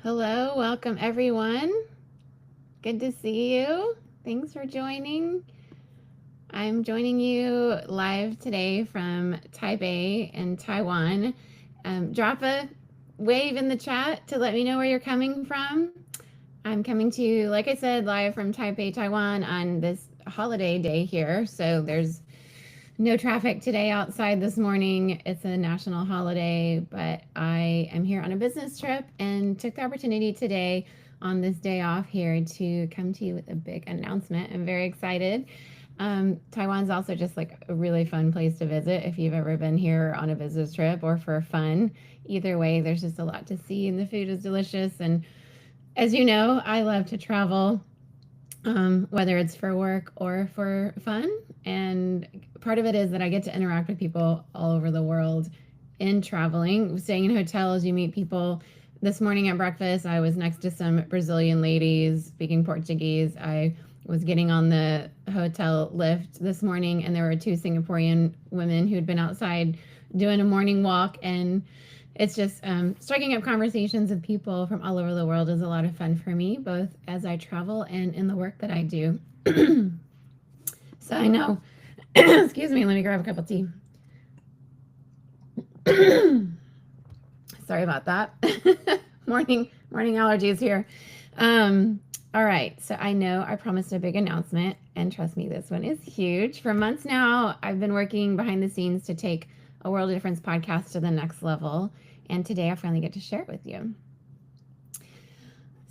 Hello, welcome everyone. Good to see you. Thanks for joining. I'm joining you live today from Taipei in Taiwan. Drop a wave in the chat to let me know where you're coming from. I'm coming to you, like I said, live from Taipei, Taiwan on this holiday day here. So there's no traffic today outside this morning. It's a national holiday, but I am here on a business trip and took the opportunity today on this day off here to come to you with a big announcement. I'm very excited. Taiwan's also just like a really fun place to visit if you've ever been here on a business trip or for fun. Either way, there's just a lot to see, and the food is delicious. And as you know, I love to travel, whether it's for work or for fun. And part of it is that I get to interact with people all over the world in traveling. Staying in hotels, you meet people. This morning at breakfast, I was next to some Brazilian ladies speaking Portuguese. I was getting on the hotel lift this morning, and there were two Singaporean women who had been outside doing a morning walk. And it's just striking up conversations with people from all over the world is a lot of fun for me, both as I travel and in the work that I do. So I know, excuse me, let me grab a cup of tea. Sorry about that. morning allergies here. All right, so I know I promised a big announcement, and trust me, this one is huge. For months now, I've been working behind the scenes to take a World of Difference podcast to the next level, and today I finally get to share it with you.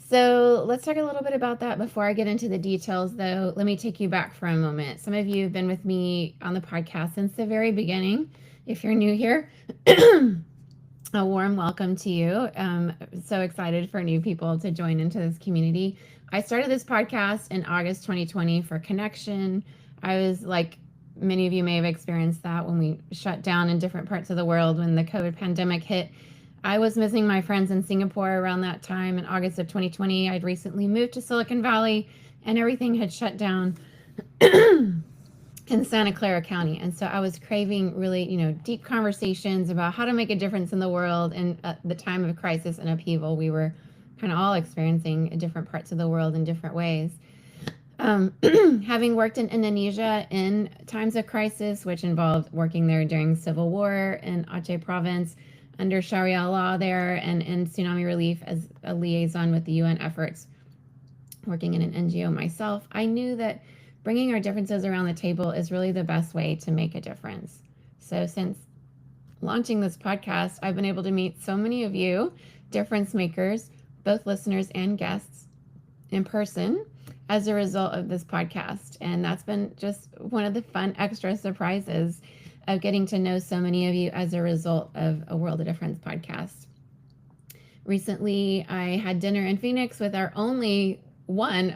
So let's talk a little bit about that before I get into the details, though. Let me take you back for a moment. Some of you have been with me on the podcast since the very beginning. If you're new here, a warm welcome to you. So excited for new people to join into this community. I started this podcast in August 2020 for connection. I was like, many of you may have experienced that when we shut down in different parts of the world when the COVID pandemic hit. I was missing my friends in Singapore around that time in August of 2020. I'd recently moved to Silicon Valley and everything had shut down in Santa Clara County. And so I was craving really, deep conversations about how to make a difference in the world. And at the time of crisis and upheaval, we were kind of all experiencing different parts of the world in different ways. Having worked in Indonesia in times of crisis, which involved working there during civil war in Aceh province under Sharia law there, and in tsunami relief as a liaison with the UN efforts, working in an NGO myself, I knew that bringing our differences around the table is really the best way to make a difference. So since launching this podcast, I've been able to meet so many of you, difference makers, both listeners and guests, in person as a result of this podcast. And that's been just one of the fun extra surprises of getting to know so many of you as a result of a World of Difference podcast. Recently, I had dinner in Phoenix with the only one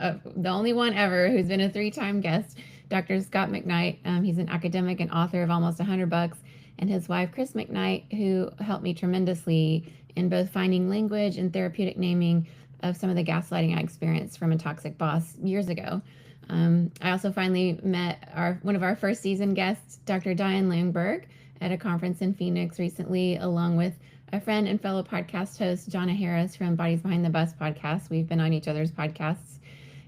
ever who's been a 3-time guest, Dr. Scott McKnight. He's an academic and author of Almost 100 Bucks, and his wife, Chris McKnight, who helped me tremendously in both finding language and therapeutic naming of some of the gaslighting I experienced from a toxic boss years ago. I also finally met one of our first season guests, Dr. Diane Langberg, at a conference in Phoenix recently, along with a friend and fellow podcast host, Jonna Harris from Bodies Behind the Bus podcast. We've been on each other's podcasts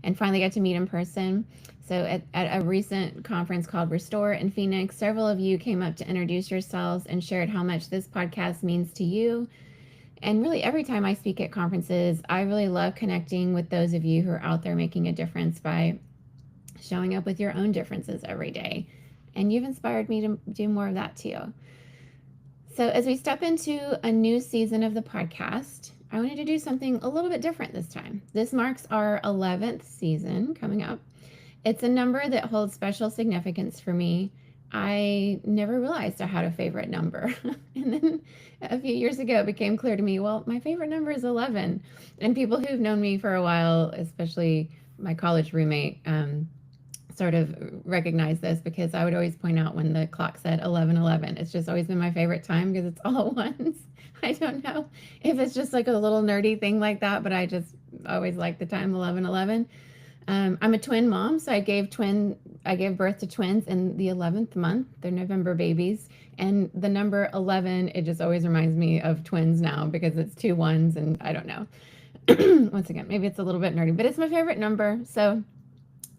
and finally got to meet in person. So at a recent conference called Restore in Phoenix, several of you came up to introduce yourselves and shared how much this podcast means to you. And really, every time I speak at conferences, I really love connecting with those of you who are out there making a difference by showing up with your own differences every day. And you've inspired me to do more of that too. So as we step into a new season of the podcast, I wanted to do something a little bit different this time. This marks our 11th season coming up. It's a number that holds special significance for me. I never realized I had a favorite number. And then a few years ago, it became clear to me, well, my favorite number is 11. And people who've known me for a while, especially my college roommate, sort of recognize this because I would always point out when the clock said 11:11. It's just always been my favorite time because it's all at once. I don't know if it's just like a little nerdy thing like that, but I just always like the time 11:11. I'm a twin mom, so I gave birth to twins in the 11th month. They're November babies. And the number 11, it just always reminds me of twins now because it's 2 1s and I don't know. once again, maybe it's a little bit nerdy, but it's my favorite number. So,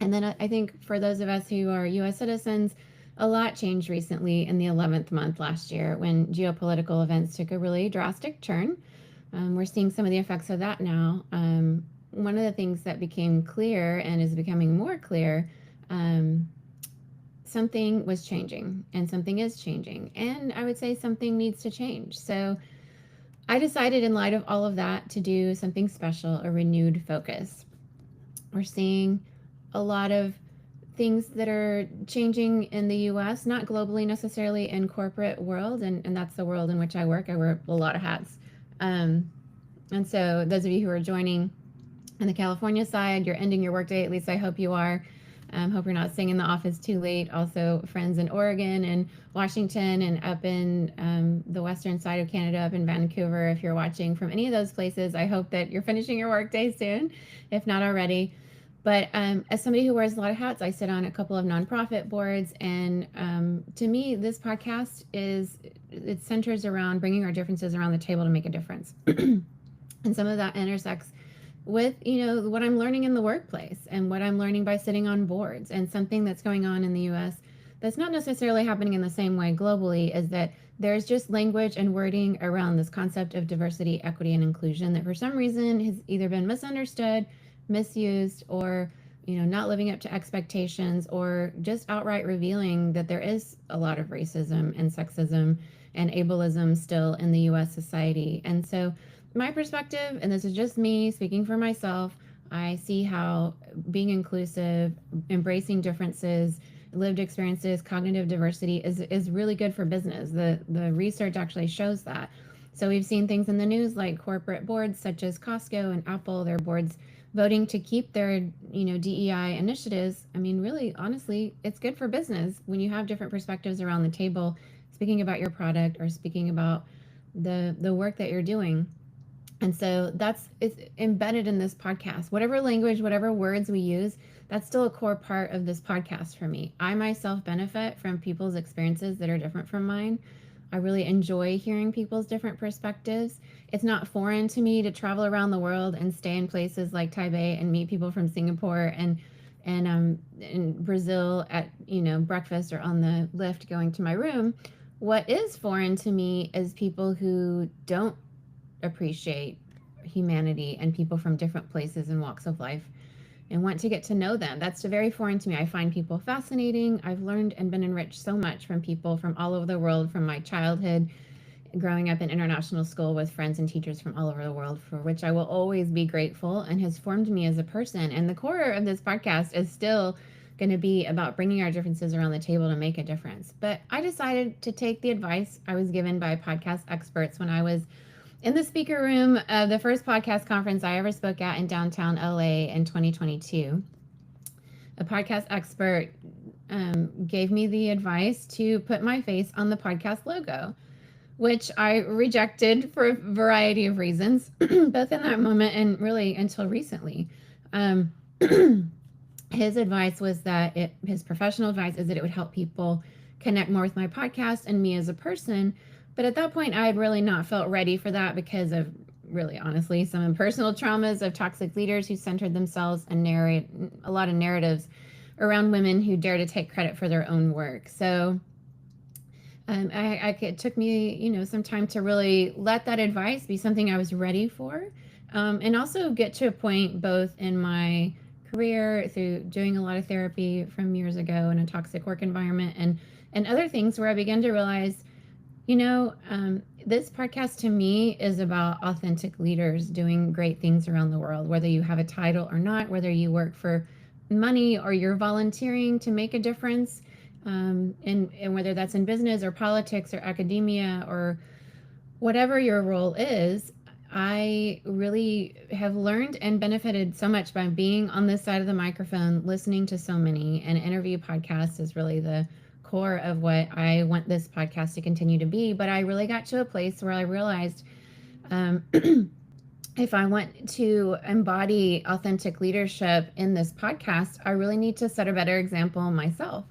and then I think for those of us who are US citizens, a lot changed recently in the 11th month last year when geopolitical events took a really drastic turn. We're seeing some of the effects of that now. One of the things that became clear and is becoming more clear, something was changing and something is changing. And I would say something needs to change. So I decided, in light of all of that, to do something special, a renewed focus. We're seeing a lot of things that are changing in the US, not globally necessarily, in corporate world, and that's the world in which I work. I wear a lot of hats. And so those of you who are joining on the California side, you're ending your workday, at least I hope you are. Hope you're not staying in the office too late. Also, friends in Oregon and Washington and up in the western side of Canada, up in Vancouver, if you're watching from any of those places, I hope that you're finishing your workday soon, if not already. But as somebody who wears a lot of hats, I sit on a couple of nonprofit boards, and to me, this podcast it centers around bringing our differences around the table to make a difference. And some of that intersects with, what I'm learning in the workplace and what I'm learning by sitting on boards. And something that's going on in the US that's not necessarily happening in the same way globally is that there's just language and wording around this concept of diversity, equity, and inclusion that for some reason has either been misunderstood, misused, or not living up to expectations, or just outright revealing that there is a lot of racism and sexism and ableism still in the US society. And so my perspective, and this is just me speaking for myself, I see how being inclusive, embracing differences, lived experiences, cognitive diversity is really good for business. The research actually shows that. So we've seen things in the news like corporate boards such as Costco and Apple, their boards voting to keep their DEI initiatives. I mean, really, honestly, it's good for business when you have different perspectives around the table, speaking about your product or speaking about the work that you're doing. And so it's embedded in this podcast. Whatever language, whatever words we use, that's still a core part of this podcast for me. I myself benefit from people's experiences that are different from mine. I really enjoy hearing people's different perspectives. It's not foreign to me to travel around the world and stay in places like Taipei and meet people from Singapore and in Brazil at breakfast or on the lift going to my room. What is foreign to me is people who don't appreciate humanity and people from different places and walks of life and want to get to know them. That's very foreign to me. I find people fascinating. I've learned and been enriched so much from people from all over the world, from my childhood, growing up in international school with friends and teachers from all over the world, for which I will always be grateful, and has formed me as a person. And the core of this podcast is still going to be about bringing our differences around the table to make a difference. But I decided to take the advice I was given by podcast experts when I was in the speaker room of the first podcast conference I ever spoke at in downtown LA in 2022. A podcast expert gave me the advice to put my face on the podcast logo, which I rejected for a variety of reasons, both in that moment and really until recently. His advice was that his professional advice is that it would help people connect more with my podcast and me as a person. But at that point, I had really not felt ready for that because of, really honestly, some personal traumas of toxic leaders who centered themselves and narrate a lot of narratives around women who dare to take credit for their own work. So it took me, some time to really let that advice be something I was ready for, and also get to a point both in my career through doing a lot of therapy from years ago in a toxic work environment and other things where I began to realize, this podcast to me is about authentic leaders doing great things around the world, whether you have a title or not, whether you work for money or you're volunteering to make a difference, and whether that's in business or politics or academia or whatever your role is. I really have learned and benefited so much by being on this side of the microphone, listening to so many, and interview podcasts is really the core of what I want this podcast to continue to be. But I really got to a place where I realized if I want to embody authentic leadership in this podcast, I really need to set a better example myself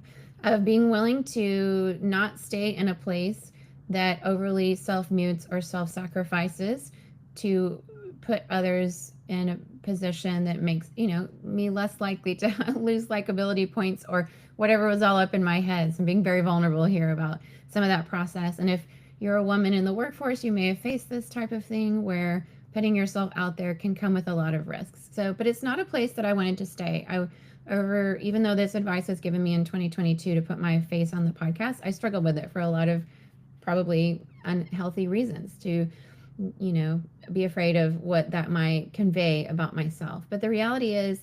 of being willing to not stay in a place that overly self-mutes or self-sacrifices to put others in a position that makes, me less likely to lose likability points or whatever was all up in my head. So I'm being very vulnerable here about some of that process. And if you're a woman in the workforce, you may have faced this type of thing where putting yourself out there can come with a lot of risks. So, but it's not a place that I wanted to stay. Even though this advice was given me in 2022 to put my face on the podcast, I struggled with it for a lot of probably unhealthy reasons to, be afraid of what that might convey about myself. But the reality is,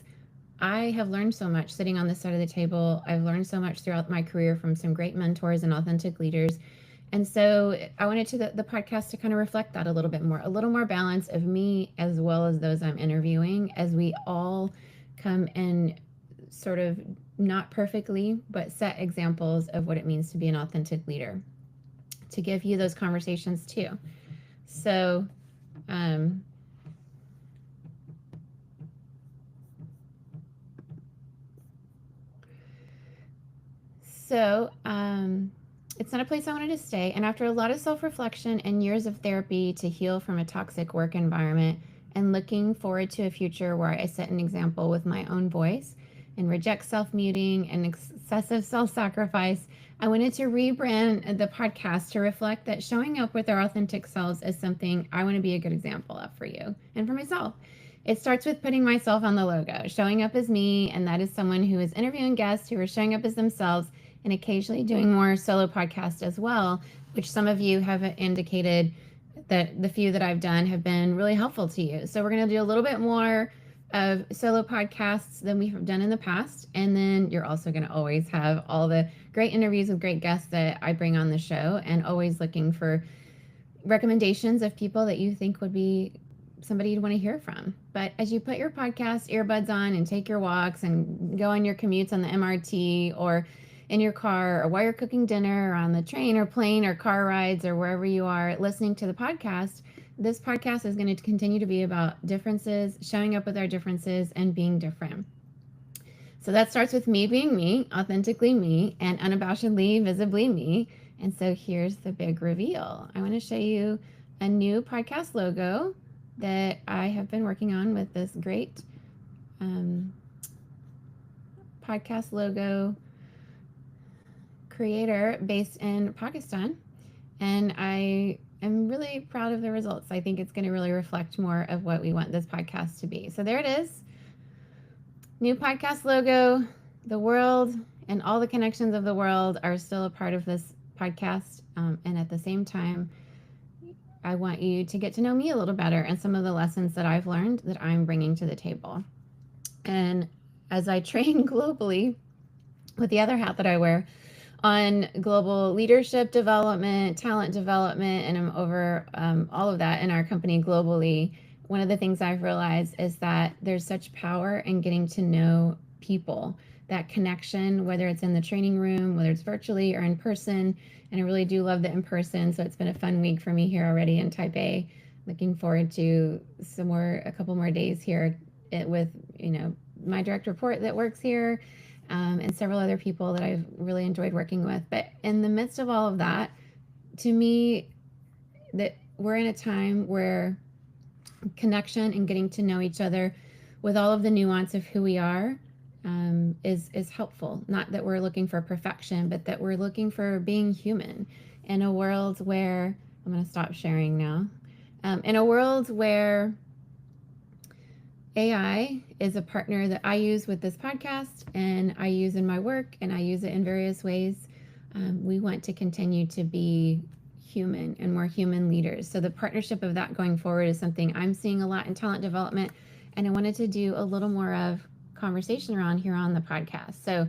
I have learned so much sitting on this side of the table. I've learned so much throughout my career from some great mentors and authentic leaders. And so I wanted the podcast to kind of reflect that a little more balance of me as well as those I'm interviewing, as we all come and sort of not perfectly, but set examples of what it means to be an authentic leader, to give you those conversations too. So, it's not a place I wanted to stay. And after a lot of self-reflection and years of therapy to heal from a toxic work environment and looking forward to a future where I set an example with my own voice and reject self-muting and excessive self-sacrifice, I wanted to rebrand the podcast to reflect that showing up with our authentic selves is something I want to be a good example of for you and for myself. It starts with putting myself on the logo, showing up as me, and that is someone who is interviewing guests who are showing up as themselves and occasionally doing more solo podcasts as well, which some of you have indicated that the few that I've done have been really helpful to you. So we're going to do a little bit more of solo podcasts than we have done in the past. And then you're also going to always have all the great interviews with great guests that I bring on the show, and always looking for recommendations of people that you think would be somebody you'd want to hear from. But as you put your podcast earbuds on and take your walks and go on your commutes on the MRT or in your car, or while you're cooking dinner or on the train or plane or car rides or wherever you are listening to the podcast, this podcast is going to continue to be about differences, showing up with our differences, and being different. So that starts with me being me, authentically me, and unabashedly, visibly me. And so here's the big reveal. I want to show you a new podcast logo that I have been working on with this great podcast logo creator based in Pakistan. And I am really proud of the results. I think it's going to really reflect more of what we want this podcast to be. So there it is. New podcast logo. The world and all the connections of the world are still a part of this podcast. And at the same time, I want you to get to know me a little better and some of the lessons that I've learned that I'm bringing to the table. And as I train globally with the other hat that I wear on global leadership development, talent development, and I'm over all of that in our company globally, one of the things I've realized is that there's such power in getting to know people, that connection, whether it's in the training room, whether it's virtually or in person. And I really do love the in person. So it's been a fun week for me here already in Taipei. Looking forward to a couple more days here with, my direct report that works here, and several other people that I've really enjoyed working with. But in the midst of all of that, to me, that we're in a time where connection and getting to know each other with all of the nuance of who we are is helpful. Not that we're looking for perfection, but that we're looking for being human in a world where, I'm going to stop sharing now, in a world where AI is a partner that I use with this podcast and I use in my work and I use it in various ways. We want to continue to be human and more human leaders. So the partnership of that going forward is something I'm seeing a lot in talent development, and I wanted to do a little more of conversation around here on the podcast. So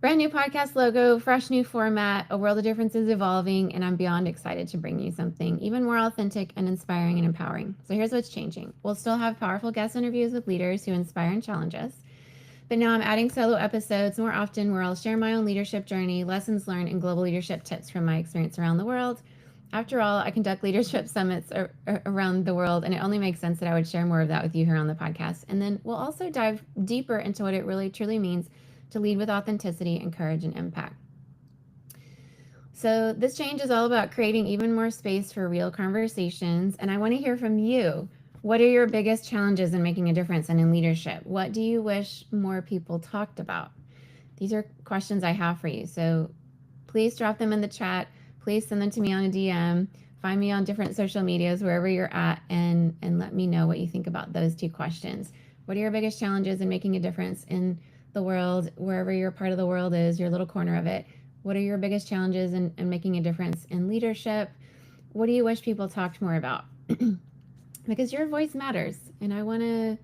brand new podcast logo, fresh new format, a world of differences evolving, and I'm beyond excited to bring you something even more authentic and inspiring and empowering. So here's what's changing. We'll still have powerful guest interviews with leaders who inspire and challenge us. But now I'm adding solo episodes more often where I'll share my own leadership journey, lessons learned, and global leadership tips from my experience around the world. After all, I conduct leadership summits around the world, and it only makes sense that I would share more of that with you here on the podcast. And then we'll also dive deeper into what it really truly means to lead with authenticity and courage and impact. So this change is all about creating even more space for real conversations, and I want to hear from you. What are your biggest challenges in making a difference and in leadership? What do you wish more people talked about? These are questions I have for you. So please drop them in the chat. Please send them to me on a DM. Find me on different social medias, wherever you're at, and let me know what you think about those two questions. What are your biggest challenges in making a difference in the world, wherever your part of the world is, your little corner of it? What are your biggest challenges in making a difference in leadership? What do you wish people talked more about? Because your voice matters, and I want to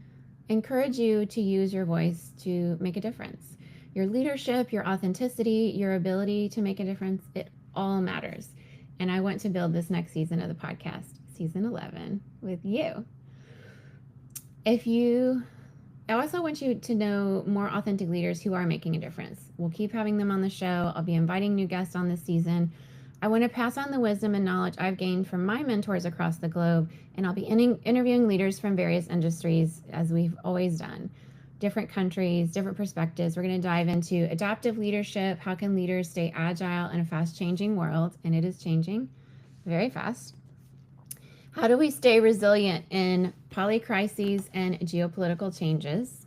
encourage you to use your voice to make a difference. Your leadership, your authenticity, your ability to make a difference, it all matters. And I want to build this next season of the podcast, season 11, with you. If you I also want you to know more authentic leaders who are making a difference. We'll keep having them on the show. I'll be inviting new guests on this season. I want to pass on the wisdom and knowledge I've gained from my mentors across the globe, and I'll be interviewing leaders from various industries, as we've always done. Different countries, different perspectives. We're going to dive into adaptive leadership. How can leaders stay agile in a fast changing world? And it is changing very fast. How do we stay resilient in polycrises and geopolitical changes?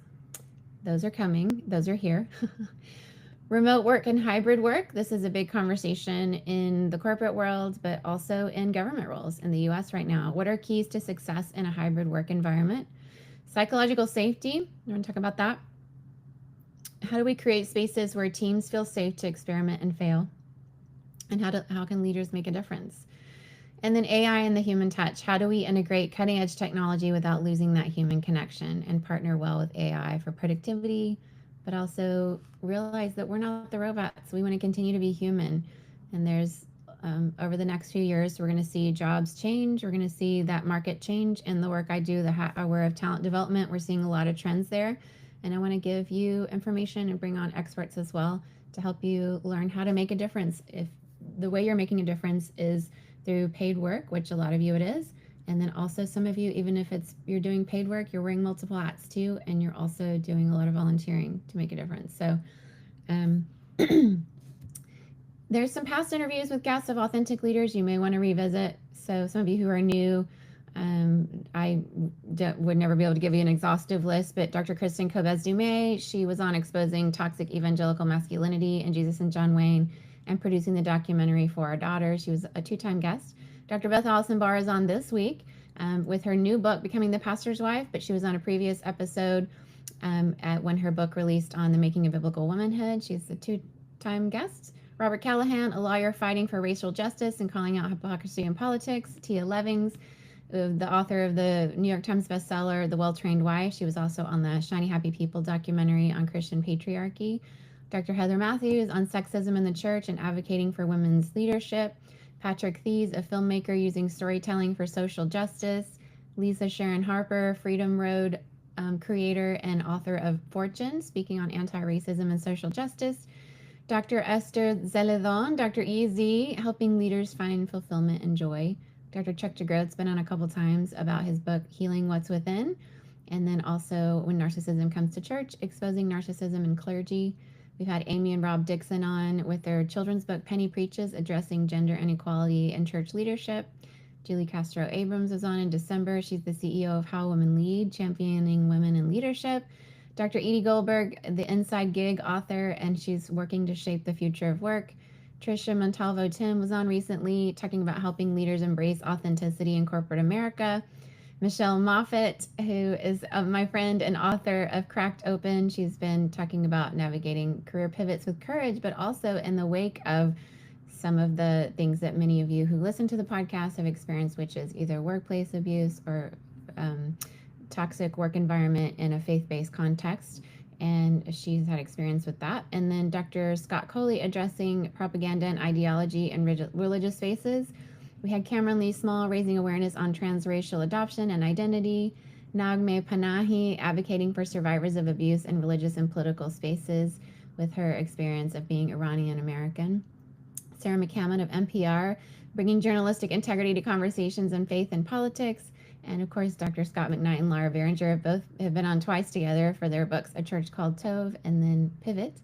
Those are coming, those are here. Remote work and hybrid work. This is a big conversation in the corporate world, but also in government roles in the US right now. What are keys to success in a hybrid work environment? Psychological safety. I want to talk about that. How do we create spaces where teams feel safe to experiment and fail? And how can leaders make a difference? And then AI and the human touch. How do we integrate cutting edge technology without losing that human connection and partner well with AI for productivity, but also realize that we're not the robots. We want to continue to be human. And there's, over the next few years, we're going to see jobs change. We're going to see that market change. In the work I do, the aware of talent development, we're seeing a lot of trends there. And I want to give you information and bring on experts as well to help you learn how to make a difference. If the way you're making a difference is through paid work, which a lot of you it is, and then also some of you, even if it's you're doing paid work, you're wearing multiple hats too, and you're also doing a lot of volunteering to make a difference. So there's some past interviews with guests of authentic leaders you may want to revisit. So some of you who are new, I would never be able to give you an exhaustive list, but Dr. Kristen Kobes-Dumais, she was on exposing toxic evangelical masculinity in Jesus and John Wayne and producing the documentary For Our Daughter. She was a 2-time guest. Dr. Beth Allison Barr is on this week with her new book, Becoming the Pastor's Wife, but she was on a previous episode when her book released on the making of biblical womanhood. She's a 2-time guest. Robert Callahan, a lawyer fighting for racial justice and calling out hypocrisy in politics. Tia Levings, the author of the New York Times bestseller, The Well-Trained Wife. She was also on the Shiny Happy People documentary on Christian patriarchy. Dr. Heather Matthews on sexism in the church and advocating for women's leadership. Patrick Thies, a filmmaker using storytelling for social justice. Lisa Sharon Harper, Freedom Road creator and author of Fortune, speaking on anti-racism and social justice. Dr. Esther Zeledon, Dr. EZ, helping leaders find fulfillment and joy. Dr. Chuck DeGroat's been on a couple times about his book, Healing What's Within. And then also When Narcissism Comes to Church, Exposing Narcissism in Clergy. We've had Amy and Rob Dixon on with their children's book, Penny Preaches, Addressing Gender Inequality in Church Leadership. Julie Castro Abrams was on in December. She's the CEO of How Women Lead, championing women in leadership. Dr. Edie Goldberg, the Inside Gig author, and she's working to shape the future of work. Tricia Montalvo Tim was on recently talking about helping leaders embrace authenticity in corporate America. Michelle Moffat, who is my friend and author of Cracked Open, she's been talking about navigating career pivots with courage, but also in the wake of some of the things that many of you who listen to the podcast have experienced, which is either workplace abuse or toxic work environment in a faith-based context, and she's had experience with that. And then Dr. Scott Coley addressing propaganda and ideology in religious spaces. We had Cameron Lee Small raising awareness on transracial adoption and identity. Nagme Panahi advocating for survivors of abuse in religious and political spaces with her experience of being Iranian American. Sarah McCammon of NPR bringing journalistic integrity to conversations on faith and politics. And of course, Dr. Scott McKnight and Laura Behringer have been on twice together for their books, A Church Called Tove and then Pivot,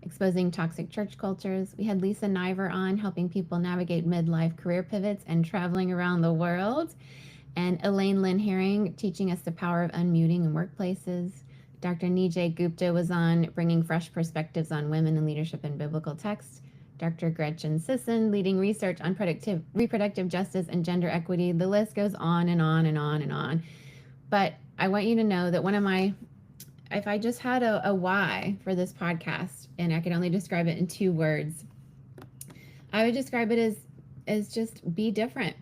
exposing toxic church cultures. We had Lisa Niver on helping people navigate midlife career pivots and traveling around the world. and Elaine Lynn Herring teaching us the power of unmuting in workplaces. Dr. Nijay Gupta was on bringing fresh perspectives on women in leadership in biblical texts. Dr. Gretchen Sisson leading research on reproductive justice and gender equity. The list goes on and on and on and on. But I want you to know that if I just had a why for this podcast and I could only describe it in 2 words, I would describe it as just be different.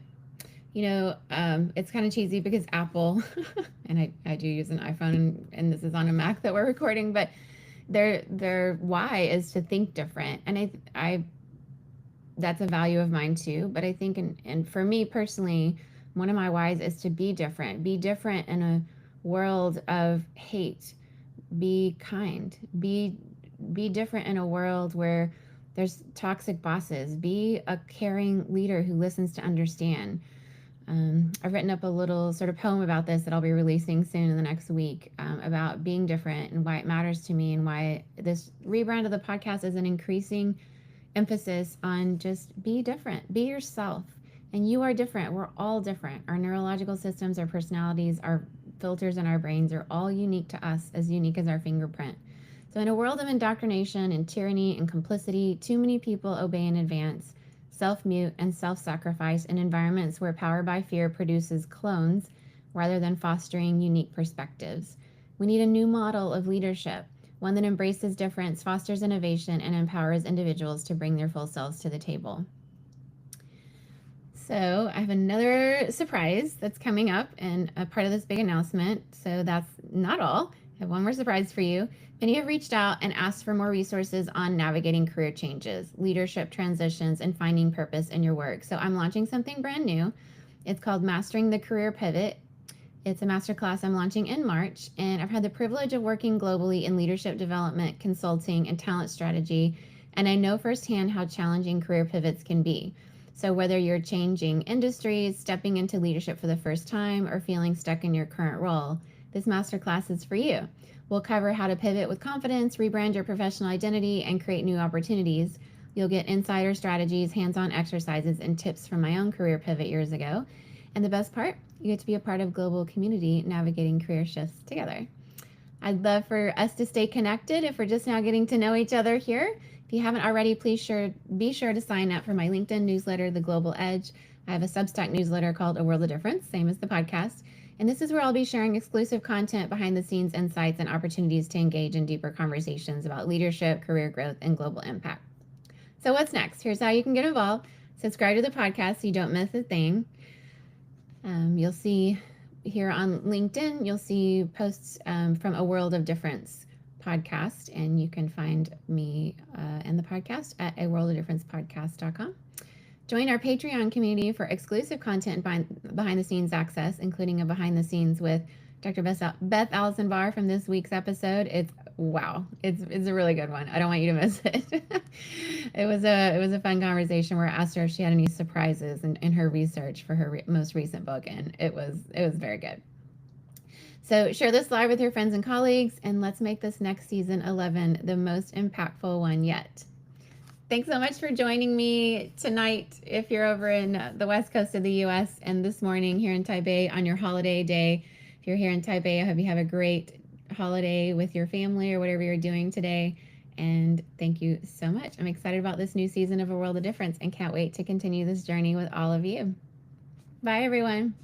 It's kind of cheesy because Apple, and I do use an iPhone, and this is on a Mac that we're recording, but their why is to think different, and I that's a value of mine too. But I think, and for me personally, one of my whys is to be different. Be different in a world of hate. Be kind. Be different in a world where there's toxic bosses. Be a caring leader who listens to understand. I've written up a little sort of poem about this that I'll be releasing soon in the next week, about being different and why it matters to me, and why this rebrand of the podcast is an increasing emphasis on just be different, be yourself. And you are different. We're all different. Our neurological systems, our personalities, our filters in our brains are all unique to us, as unique as our fingerprint. So in a world of indoctrination and tyranny and complicity, too many people obey in advance, self-mute and self-sacrifice in environments where power by fear produces clones rather than fostering unique perspectives. We need a new model of leadership, one that embraces difference, fosters innovation, and empowers individuals to bring their full selves to the table. So I have another surprise that's coming up and a part of this big announcement. So that's not all. I have one more surprise for you. Many have reached out and asked for more resources on navigating career changes, leadership transitions, and finding purpose in your work. So I'm launching something brand new. It's called Mastering the Career Pivot. It's a masterclass I'm launching in March, and I've had the privilege of working globally in leadership development, consulting, and talent strategy, and I know firsthand how challenging career pivots can be. So whether you're changing industries, stepping into leadership for the first time, or feeling stuck in your current role, this masterclass is for you. We'll cover how to pivot with confidence, rebrand your professional identity, and create new opportunities. You'll get insider strategies, hands-on exercises, and tips from my own career pivot years ago. And the best part, you get to be a part of global community navigating career shifts together. I'd love for us to stay connected if we're just now getting to know each other here. If you haven't already, be sure to sign up for my LinkedIn newsletter, The Global Edge. I have a Substack newsletter called A World of Difference, same as the podcast. And this is where I'll be sharing exclusive content, behind the scenes insights, and opportunities to engage in deeper conversations about leadership, career growth, and global impact. So what's next? Here's how you can get involved. Subscribe to the podcast so you don't miss a thing. You'll see here on LinkedIn, you'll see posts from A World of Difference podcast, and you can find me and the podcast at aworldoftdifferencepodcast.com. Join our Patreon community for exclusive content and behind-the-scenes access, including a behind-the-scenes with Dr. Beth Allison Barr from this week's episode. It's a really good one. I don't want you to miss it. It was a fun conversation where I asked her if she had any surprises in her research for her most recent book, and it was very good. So share this live with your friends and colleagues, and let's make this next season 11 the most impactful one yet. Thanks so much for joining me tonight if you're over in the west coast of the U.S. and this morning here in Taipei on your holiday day. If you're here in Taipei, I hope you have a great holiday with your family or whatever you're doing today. And thank you so much. I'm excited about this new season of A World of Difference and can't wait to continue this journey with all of you. Bye, everyone.